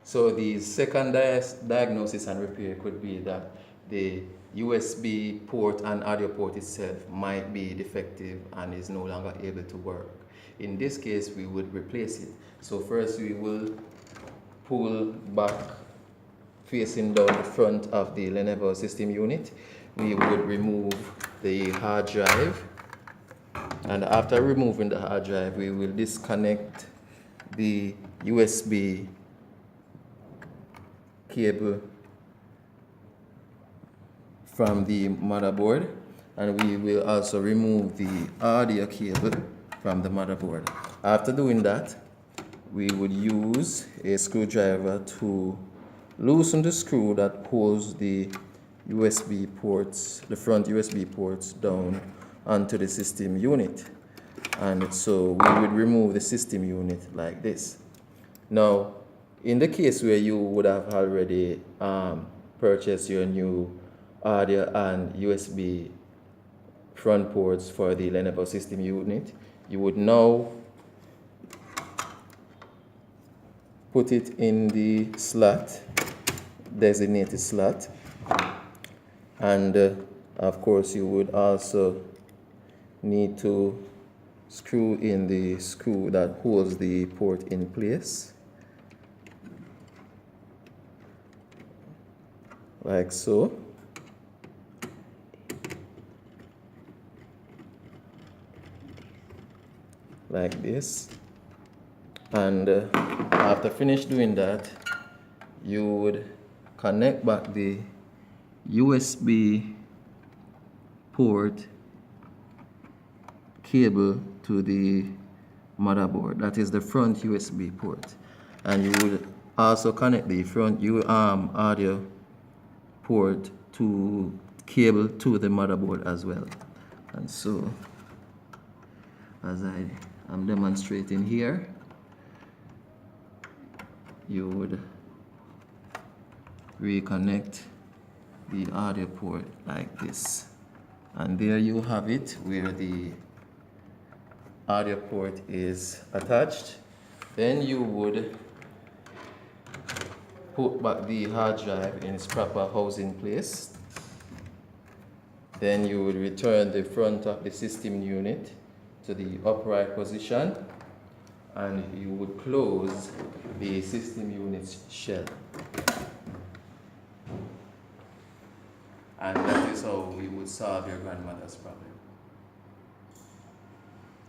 So the second diagnosis and repair could be that the USB port and audio port itself might be defective and is no longer able to work. In this case, we would replace it. So first we will pull back facing down the front of the Lenovo system unit. We would remove the hard drive, and after removing the hard drive, we will disconnect the USB cable from the motherboard, and we will also remove the audio cable from the motherboard. After doing that, we would use a screwdriver to loosen the screw that pulls the USB ports, the front USB ports, down onto the system unit. And so we would remove the system unit like this. Now, in the case where you would have already purchased your new audio and USB front ports for the Lenovo system unit, you would now put it in the slot, designated slot, and of course you would also need to screw in the screw that holds the port in place, like so. Like this. And after finish doing that, you would connect back the USB port cable to the motherboard. That is the front USB port. And you would also connect the front audio port to cable to the motherboard as well. And so, as I am demonstrating here, you would reconnect the audio port like this, and there you have it, where the audio port is attached. Then you would put back the hard drive in its proper housing place. Then you would return the front of the system unit to the upright position, and you would close the system unit's shell. And that is how we would solve your grandmother's problem.